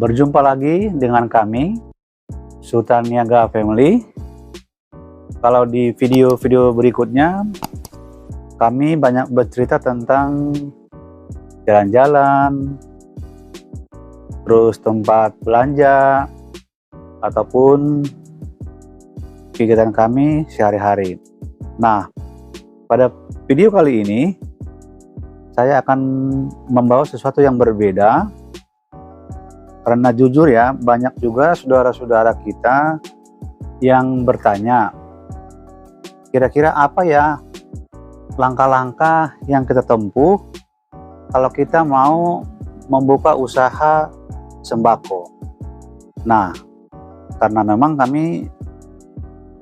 Berjumpa lagi dengan kami, Sultan Niaga Family. Kalau di video-video berikutnya, kami banyak bercerita tentang jalan-jalan, terus tempat belanja, ataupun kegiatan kami sehari-hari. Nah, pada video kali ini, saya akan membawa sesuatu yang berbeda. Karena jujur ya, banyak juga saudara-saudara kita yang bertanya, kira-kira apa ya langkah-langkah yang kita tempuh kalau kita mau membuka usaha sembako. Nah, karena memang kami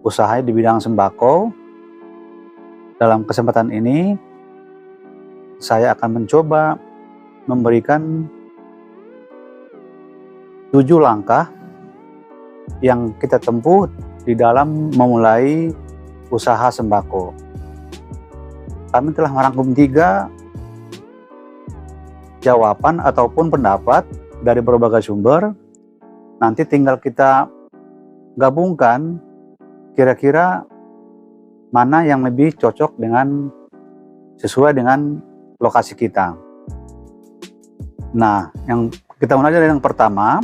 usaha di bidang sembako, dalam kesempatan ini saya akan mencoba memberikan 7 langkah yang kita tempuh di dalam memulai usaha sembako. Kami telah merangkum 3 jawaban ataupun pendapat dari berbagai sumber. Nanti tinggal kita gabungkan kira-kira mana yang lebih cocok dengan sesuai dengan lokasi kita. Nah, yang kita mulai dari yang pertama.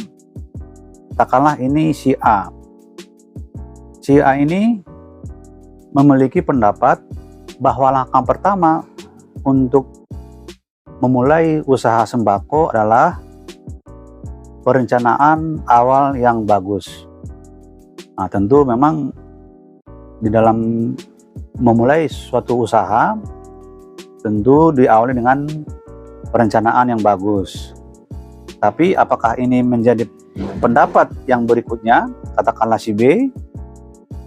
Katakanlah ini si A. Si A ini memiliki pendapat bahwa langkah pertama untuk memulai usaha sembako adalah perencanaan awal yang bagus. Nah, tentu memang di dalam memulai suatu usaha tentu diawali dengan perencanaan yang bagus. Tapi apakah ini menjadi pendapat yang berikutnya, katakanlah si B,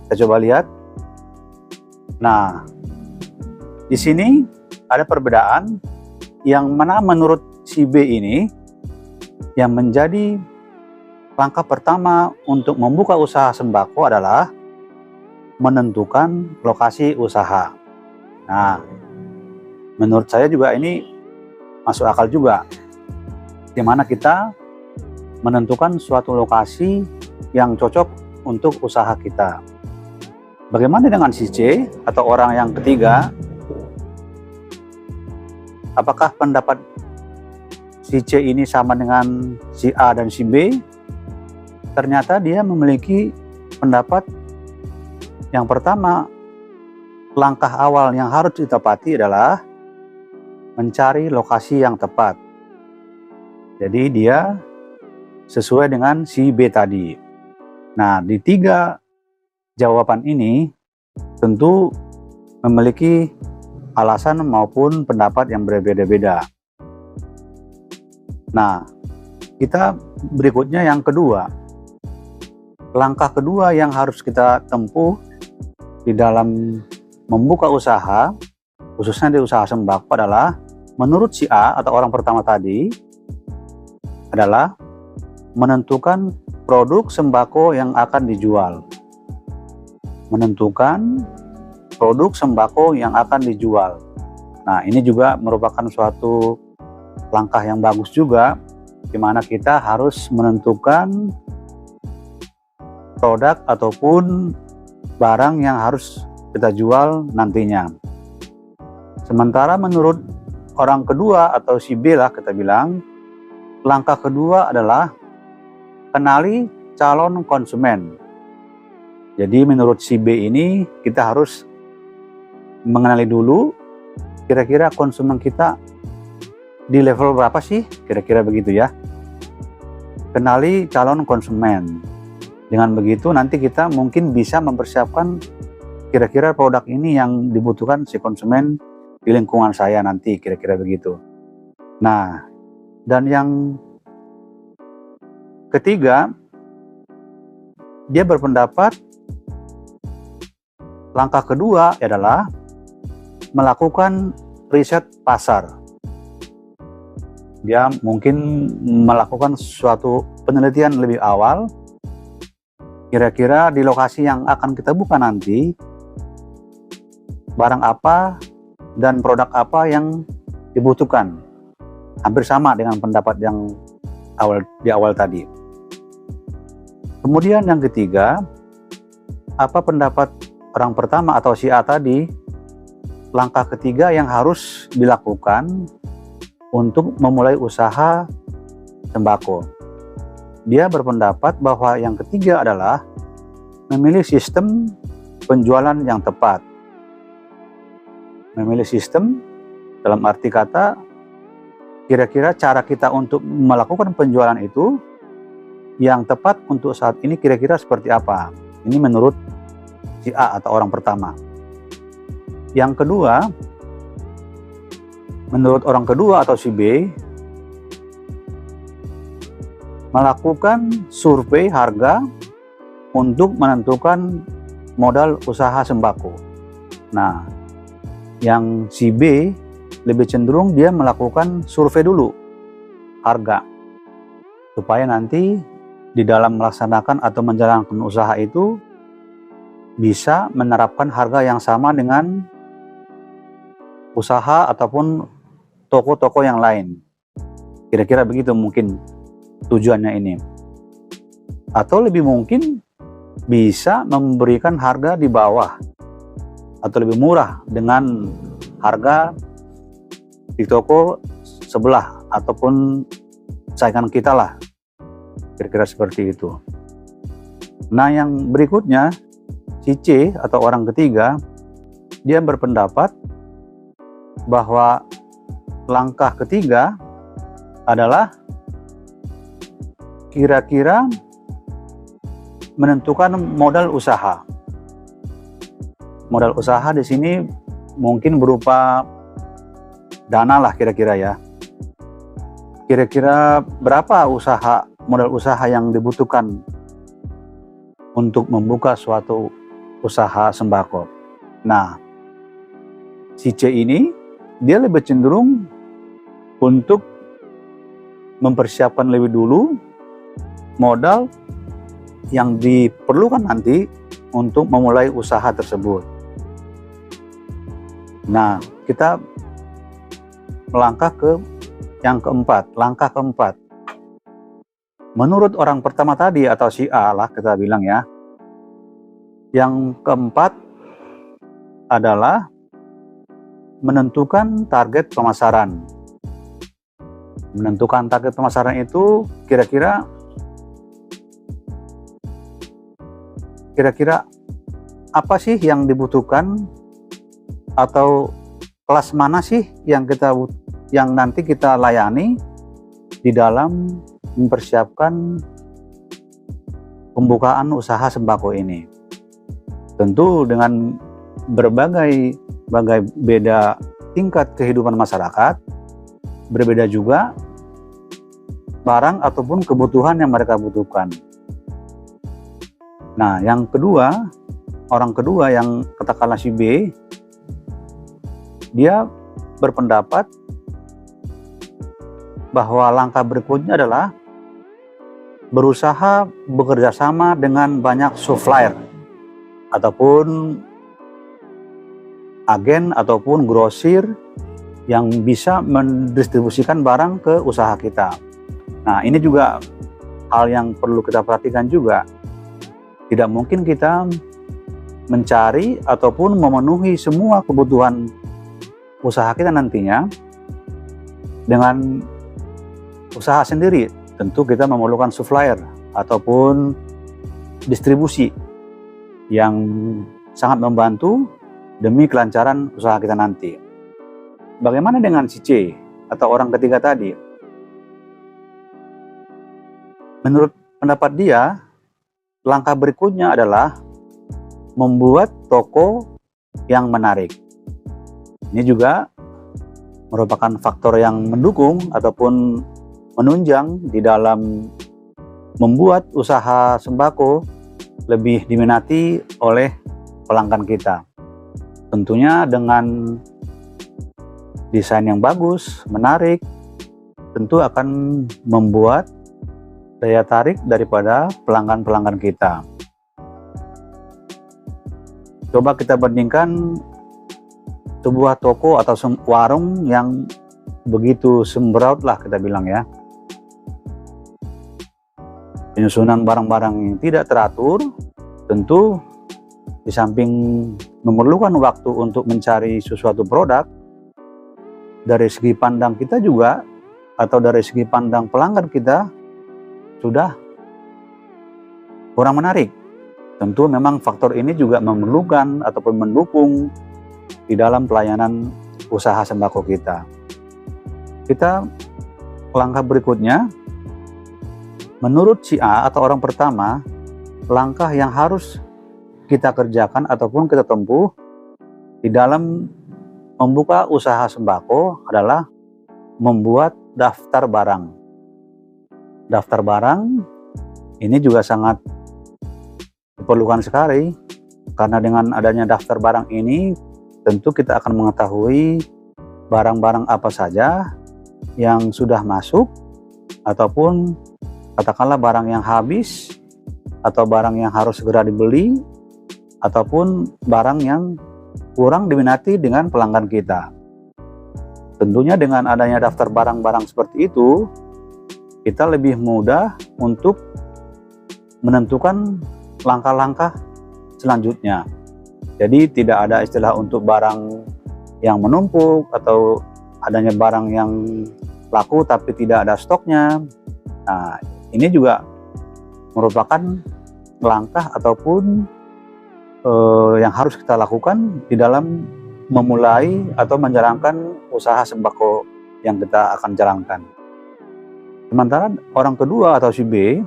kita coba lihat. Nah, di sini ada perbedaan yang mana menurut si B ini yang menjadi langkah pertama untuk membuka usaha sembako adalah menentukan lokasi usaha. Nah, menurut saya juga ini masuk akal juga, di mana kita menentukan suatu lokasi yang cocok untuk usaha kita. Bagaimana dengan si C atau orang yang ketiga? Apakah pendapat si C ini sama dengan si A dan si B? Ternyata dia memiliki pendapat yang pertama, langkah awal yang harus ditepati adalah mencari lokasi yang tepat. Jadi dia sesuai dengan si B tadi. Nah, di 3 jawaban ini tentu memiliki alasan maupun pendapat yang berbeda-beda. Nah, kita berikutnya yang kedua. Langkah kedua yang harus kita tempuh di dalam membuka usaha, khususnya di usaha sembako adalah, menurut si A atau orang pertama tadi, adalah menentukan produk sembako yang akan dijual. Menentukan produk sembako yang akan dijual. Nah, ini juga merupakan suatu langkah yang bagus juga, di mana kita harus menentukan produk ataupun barang yang harus kita jual nantinya. Sementara menurut orang kedua atau si B lah kita bilang, langkah kedua adalah kenali calon konsumen. Jadi menurut si B ini kita harus mengenali dulu kira-kira konsumen kita di level berapa sih, kira-kira begitu ya. Kenali calon konsumen. Dengan begitu nanti kita mungkin bisa mempersiapkan kira-kira produk ini yang dibutuhkan si konsumen di lingkungan saya nanti, kira-kira begitu. Nah, dan yang ketiga, dia berpendapat langkah kedua adalah melakukan riset pasar. Dia mungkin melakukan suatu penelitian lebih awal, kira-kira di lokasi yang akan kita buka nanti, barang apa dan produk apa yang dibutuhkan. Hampir sama dengan pendapat yang di awal tadi. Kemudian yang ketiga, apa pendapat orang pertama atau si A tadi? Langkah ketiga yang harus dilakukan untuk memulai usaha sembako. Dia berpendapat bahwa yang ketiga adalah memilih sistem penjualan yang tepat. Memilih sistem dalam arti kata, kira-kira cara kita untuk melakukan penjualan itu yang tepat untuk saat ini kira-kira seperti apa. Ini menurut si A atau orang pertama. Yang kedua, menurut orang kedua atau si B, melakukan survei harga untuk menentukan modal usaha sembako. Nah, yang si B lebih cenderung dia melakukan survei dulu harga, supaya nanti di dalam melaksanakan atau menjalankan usaha itu bisa menerapkan harga yang sama dengan usaha ataupun toko-toko yang lain. Kira-kira begitu mungkin tujuannya ini. Atau lebih mungkin bisa memberikan harga di bawah atau lebih murah dengan harga di toko sebelah ataupun saingan kita lah. Kira-kira seperti itu. Nah, yang berikutnya si C atau orang ketiga, dia berpendapat bahwa langkah ketiga adalah kira-kira menentukan modal usaha. Modal usaha di sini mungkin berupa dana lah kira-kira ya. Kira-kira berapa modal usaha yang dibutuhkan untuk membuka suatu usaha sembako. Nah, si C ini dia lebih cenderung untuk mempersiapkan lebih dulu modal yang diperlukan nanti untuk memulai usaha tersebut. Nah, kita melangkah ke yang keempat, langkah keempat. Menurut orang pertama tadi atau si A lah kita bilang ya, yang keempat adalah menentukan target pemasaran. Menentukan target pemasaran itu kira-kira apa sih yang dibutuhkan atau kelas mana sih yang nanti kita layani di dalam mempersiapkan pembukaan usaha sembako ini. Tentu dengan berbagai beda tingkat kehidupan masyarakat, berbeda juga barang ataupun kebutuhan yang mereka butuhkan. Nah, yang kedua, orang kedua yang katakanlah si B, dia berpendapat bahwa langkah berikutnya adalah berusaha bekerja sama dengan banyak supplier ataupun agen ataupun grosir yang bisa mendistribusikan barang ke usaha kita. Nah, ini juga hal yang perlu kita perhatikan juga. Tidak mungkin kita mencari ataupun memenuhi semua kebutuhan usaha kita nantinya dengan usaha sendiri. Tentu kita memerlukan supplier ataupun distribusi yang sangat membantu demi kelancaran usaha kita nanti. Bagaimana dengan si C atau orang ketiga tadi? Menurut pendapat dia, langkah berikutnya adalah membuat toko yang menarik. Ini juga merupakan faktor yang mendukung ataupun menunjang di dalam membuat usaha sembako lebih diminati oleh pelanggan kita. Tentunya dengan desain yang bagus, menarik, tentu akan membuat daya tarik daripada pelanggan-pelanggan kita. Coba kita bandingkan sebuah toko atau warung yang begitu sembraut lah kita bilang ya. Penyusunan barang-barang yang tidak teratur tentu di samping memerlukan waktu untuk mencari sesuatu produk, dari segi pandang kita juga atau dari segi pandang pelanggan kita sudah kurang menarik. Tentu memang faktor ini juga memerlukan ataupun mendukung di dalam pelayanan usaha sembako kita. Kita langkah berikutnya, menurut si A atau orang pertama, langkah yang harus kita kerjakan ataupun kita tempuh di dalam membuka usaha sembako adalah membuat daftar barang. Daftar barang ini juga sangat diperlukan sekali, karena dengan adanya daftar barang ini tentu kita akan mengetahui barang-barang apa saja yang sudah masuk, ataupun katakanlah barang yang habis, atau barang yang harus segera dibeli, ataupun barang yang kurang diminati dengan pelanggan kita. Tentunya dengan adanya daftar barang-barang seperti itu, kita lebih mudah untuk menentukan langkah-langkah selanjutnya. Jadi tidak ada istilah untuk barang yang menumpuk atau adanya barang yang laku tapi tidak ada stoknya. Nah, ini juga merupakan langkah ataupun yang harus kita lakukan di dalam memulai atau menjalankan usaha sembako yang kita akan jalankan. Sementara orang kedua atau si B,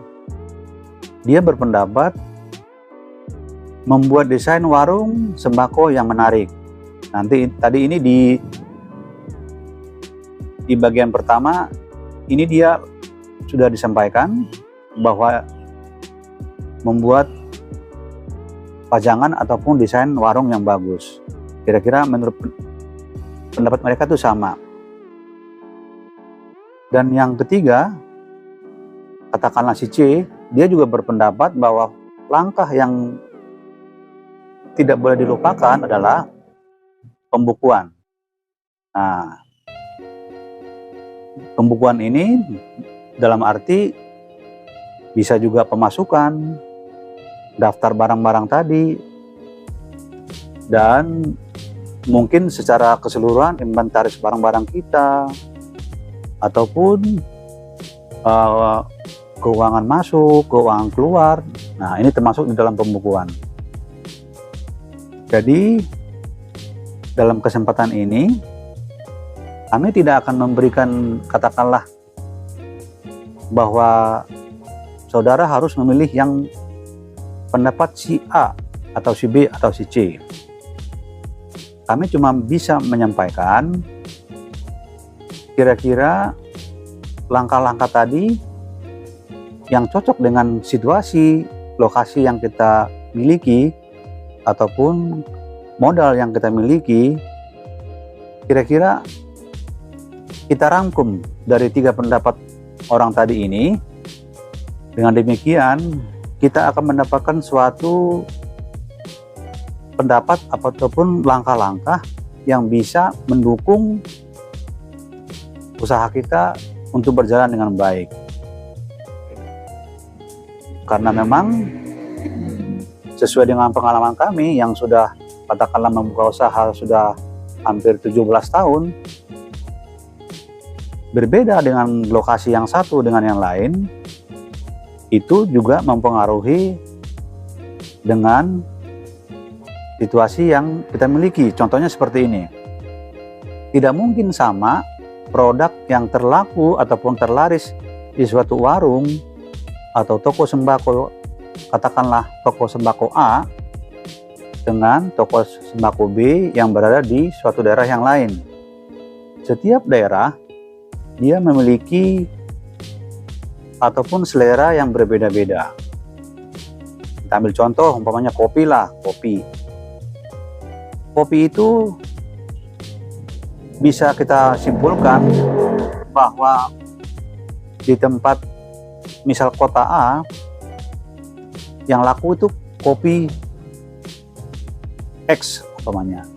dia berpendapat membuat desain warung sembako yang menarik. Nanti tadi ini di bagian pertama ini dia sudah disampaikan bahwa membuat pajangan ataupun desain warung yang bagus. Kira-kira menurut pendapat mereka itu sama. Dan yang ketiga, katakanlah si C, dia juga berpendapat bahwa langkah yang tidak boleh dilupakan adalah pembukuan. Nah, pembukuan ini dalam arti bisa juga pemasukan, daftar barang-barang tadi, dan mungkin secara keseluruhan inventaris barang-barang kita, ataupun keuangan masuk, keuangan keluar. Nah, ini termasuk di dalam pembukuan. Jadi dalam kesempatan ini kami tidak akan memberikan, katakanlah bahwa saudara harus memilih yang pendapat si A atau si B atau si C. Kami cuma bisa menyampaikan kira-kira langkah-langkah tadi yang cocok dengan situasi, lokasi yang kita miliki, ataupun modal yang kita miliki. Kira-kira kita rangkum dari 3 pendapat orang tadi ini. Dengan demikian kita akan mendapatkan suatu pendapat ataupun langkah-langkah yang bisa mendukung usaha kita untuk berjalan dengan baik. Karena memang sesuai dengan pengalaman kami yang sudah katakanlah membuka usaha sudah hampir 17 tahun, berbeda dengan lokasi yang satu dengan yang lain, itu juga mempengaruhi dengan situasi yang kita miliki. Contohnya seperti ini, tidak mungkin sama produk yang terlaku ataupun terlaris di suatu warung atau toko sembako, katakanlah toko sembako A, dengan toko sembako B yang berada di suatu daerah yang lain. Setiap daerah dia memiliki ataupun selera yang berbeda-beda. Kita ambil contoh umpamanya kopi lah, kopi. Kopi itu bisa kita simpulkan bahwa di tempat misal kota A yang laku itu kopi X umpamanya,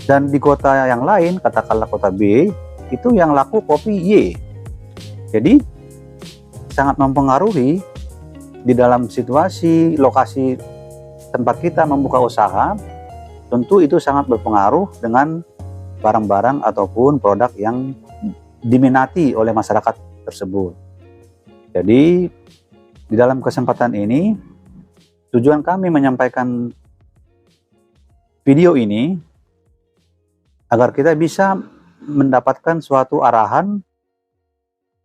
dan di kota yang lain katakanlah kota B itu yang laku kopi Y. Jadi sangat mempengaruhi di dalam situasi lokasi tempat kita membuka usaha. Tentu itu sangat berpengaruh dengan barang-barang ataupun produk yang diminati oleh masyarakat tersebut. Jadi di dalam kesempatan ini tujuan kami menyampaikan video ini agar kita bisa mendapatkan suatu arahan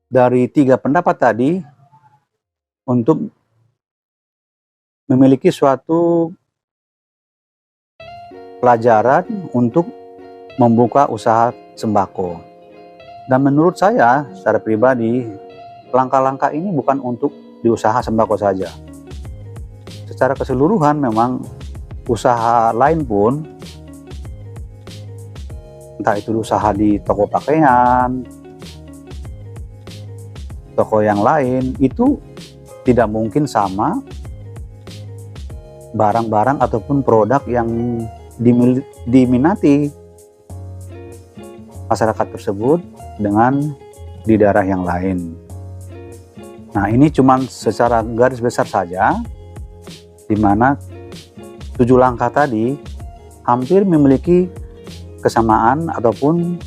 dari 3 pendapat tadi untuk memiliki suatu pelajaran untuk membuka usaha sembako. Dan menurut saya secara pribadi, langkah-langkah ini bukan untuk di usaha sembako saja. Secara keseluruhan memang usaha lain pun, entah itu usaha di toko pakaian, toko yang lain, itu tidak mungkin sama barang-barang ataupun produk yang diminati masyarakat tersebut dengan di daerah yang lain. Nah, ini cuma secara garis besar saja, di mana 7 langkah tadi hampir memiliki kesamaan ataupun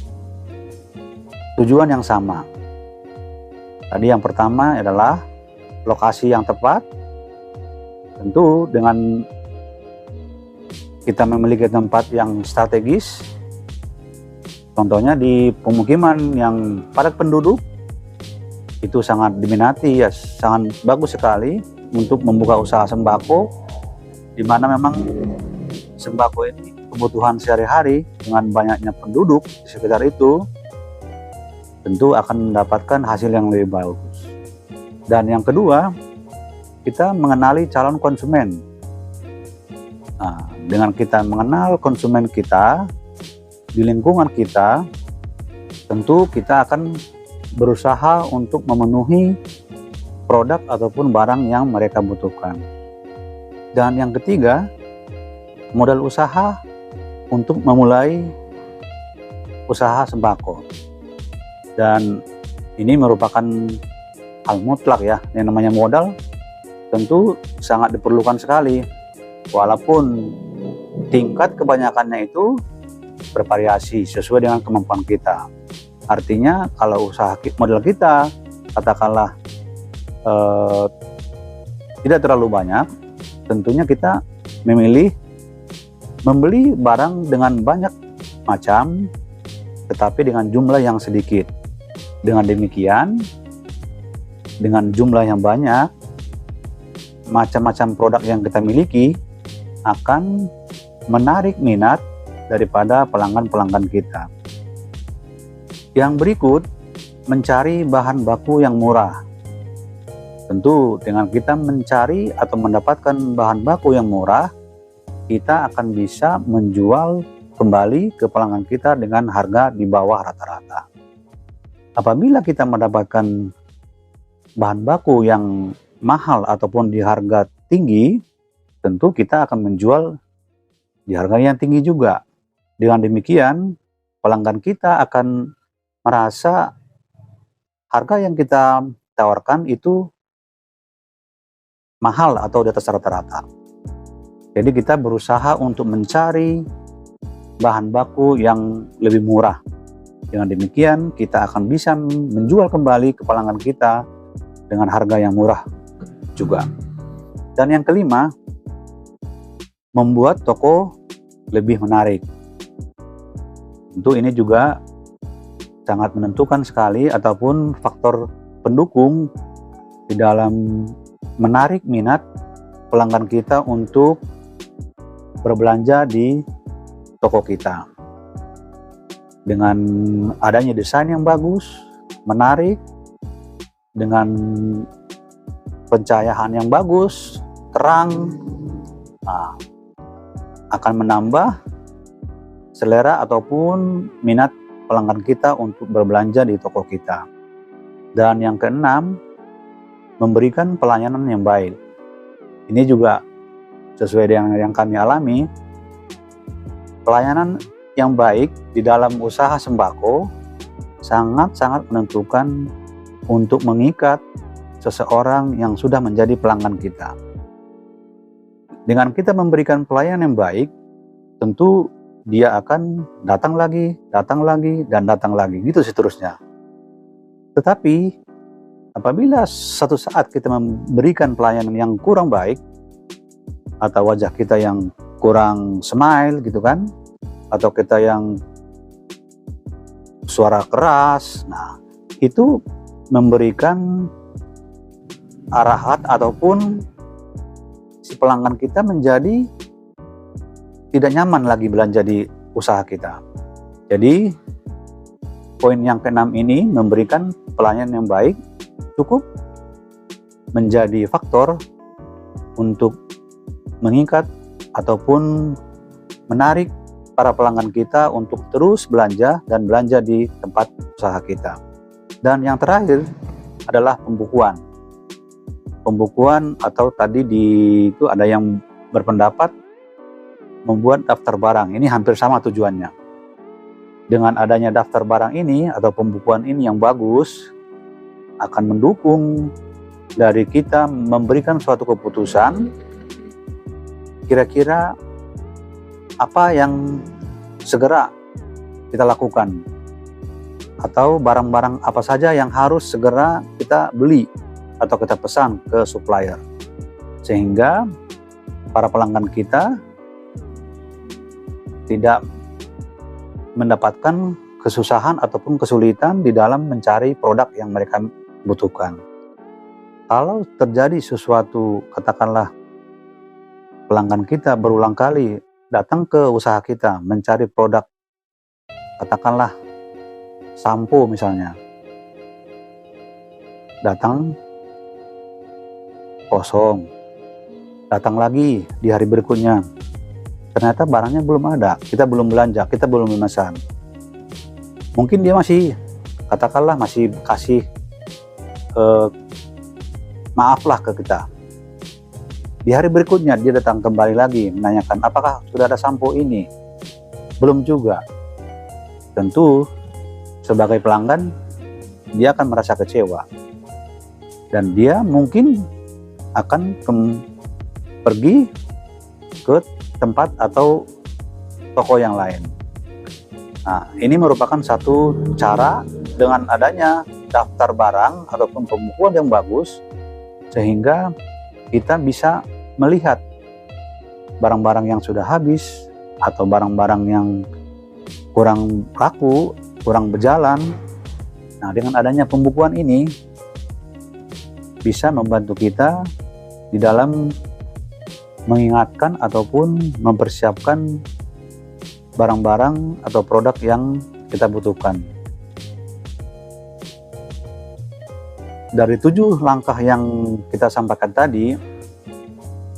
tujuan yang sama. Tadi yang pertama adalah lokasi yang tepat. Tentu dengan kita memiliki tempat yang strategis, contohnya di pemukiman yang padat penduduk, itu sangat diminati, ya sangat bagus sekali untuk membuka usaha sembako, di mana memang sembako ini kebutuhan sehari-hari. Dengan banyaknya penduduk di sekitar itu, tentu akan mendapatkan hasil yang lebih bagus. Dan yang kedua, kita mengenali calon konsumen. Nah, dengan kita mengenal konsumen kita di lingkungan kita, tentu kita akan berusaha untuk memenuhi produk ataupun barang yang mereka butuhkan. Dan yang ketiga, modal usaha untuk memulai usaha sembako. Dan ini merupakan hal mutlak ya, yang namanya modal tentu sangat diperlukan sekali, walaupun tingkat kebanyakannya itu bervariasi sesuai dengan kemampuan kita. Artinya kalau usaha modal kita katakanlah tidak terlalu banyak, tentunya kita memilih membeli barang dengan banyak macam tetapi dengan jumlah yang sedikit. Dengan demikian, dengan jumlah yang banyak, macam-macam produk yang kita miliki akan menarik minat daripada pelanggan-pelanggan kita. Yang berikut, mencari bahan baku yang murah. Tentu dengan kita mencari atau mendapatkan bahan baku yang murah, kita akan bisa menjual kembali ke pelanggan kita dengan harga di bawah rata-rata. Apabila kita mendapatkan bahan baku yang mahal ataupun di harga tinggi, tentu kita akan menjual di harga yang tinggi juga. Dengan demikian, pelanggan kita akan merasa harga yang kita tawarkan itu mahal atau di atas rata-rata. Jadi kita berusaha untuk mencari bahan baku yang lebih murah. Dengan demikian, kita akan bisa menjual kembali ke pelanggan kita dengan harga yang murah juga. Dan yang kelima, membuat toko lebih menarik. Tentu ini juga sangat menentukan sekali ataupun faktor pendukung di dalam menarik minat pelanggan kita untuk berbelanja di toko kita. Dengan adanya desain yang bagus, menarik, dengan pencahayaan yang bagus, terang, akan menambah selera ataupun minat pelanggan kita untuk berbelanja di toko kita. Dan yang keenam, memberikan pelayanan yang baik. Ini juga sesuai dengan yang kami alami. Pelayanan yang baik di dalam usaha sembako sangat-sangat menentukan untuk mengikat seseorang yang sudah menjadi pelanggan kita. Dengan kita memberikan pelayanan yang baik, tentu dia akan datang lagi, dan datang lagi, gitu seterusnya. Tetapi apabila satu saat kita memberikan pelayanan yang kurang baik, atau wajah kita yang kurang smile gitu kan, atau kita yang suara keras, nah itu memberikan arahan ataupun si pelanggan kita menjadi tidak nyaman lagi belanja di usaha kita. Jadi poin yang keenam ini, memberikan pelayanan yang baik, cukup menjadi faktor untuk mengikat ataupun menarik para pelanggan kita untuk terus belanja dan belanja di tempat usaha kita. Dan yang terakhir adalah pembukuan. Pembukuan atau tadi itu ada yang berpendapat membuat daftar barang. Ini hampir sama tujuannya. Dengan adanya daftar barang ini atau pembukuan ini yang bagus, akan mendukung dari kita memberikan suatu keputusan kira-kira apa yang segera kita lakukan, atau barang-barang apa saja yang harus segera kita beli atau kita pesan ke supplier, sehingga para pelanggan kita tidak mendapatkan kesusahan ataupun kesulitan di dalam mencari produk yang mereka butuhkan. Kalau terjadi sesuatu, katakanlah pelanggan kita berulang kali datang ke usaha kita mencari produk, katakanlah sampo misalnya, datang kosong, datang lagi di hari berikutnya, ternyata barangnya belum ada, kita belum belanja, kita belum memesan. Mungkin dia masih, katakanlah masih kasih maaflah ke kita. Di hari berikutnya dia datang kembali lagi menanyakan, apakah sudah ada sampo ini? Belum juga. Tentu sebagai pelanggan dia akan merasa kecewa, dan dia mungkin akan pergi ke tempat atau toko yang lain. Nah, ini merupakan satu cara dengan adanya daftar barang ataupun pembukuan yang bagus, sehingga kita bisa melihat barang-barang yang sudah habis atau barang-barang yang kurang laku, kurang berjalan. Nah, dengan adanya pembukuan ini bisa membantu kita di dalam mengingatkan ataupun mempersiapkan barang-barang atau produk yang kita butuhkan. Dari 7 langkah yang kita sampaikan tadi,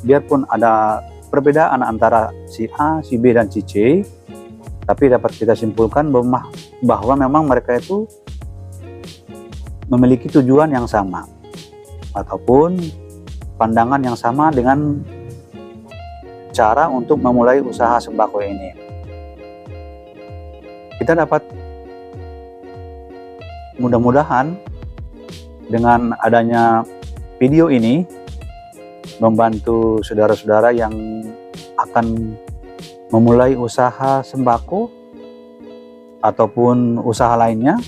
biarpun ada perbedaan antara si A, si B, dan si C, tapi dapat kita simpulkan bahwa memang mereka itu memiliki tujuan yang sama ataupun pandangan yang sama dengan cara untuk memulai usaha sembako ini. Kita dapat mudah-mudahan dengan adanya video ini membantu saudara-saudara yang akan memulai usaha sembako ataupun usaha lainnya,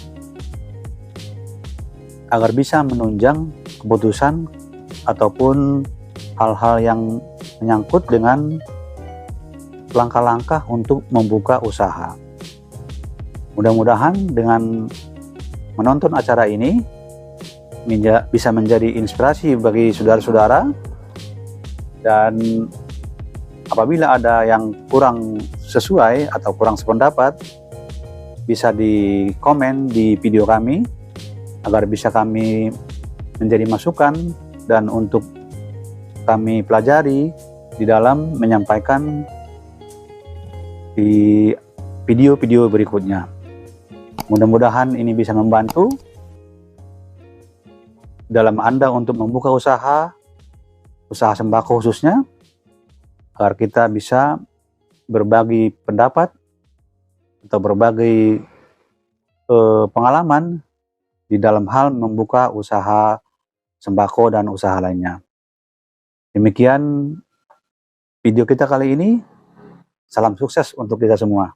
agar bisa menunjang keputusan ataupun hal-hal yang menyangkut dengan langkah-langkah untuk membuka usaha. Mudah-mudahan dengan menonton acara ini bisa menjadi inspirasi bagi saudara-saudara, dan apabila ada yang kurang sesuai atau kurang sependapat, bisa di komen di video kami agar bisa kami menjadi masukan dan untuk kami pelajari di dalam menyampaikan di video-video berikutnya. Mudah-mudahan ini bisa membantu dalam Anda untuk membuka usaha sembako khususnya, agar kita bisa berbagi pendapat atau berbagi pengalaman di dalam hal membuka usaha sembako, dan usaha lainnya. Demikian video kita kali ini. Salam sukses untuk kita semua.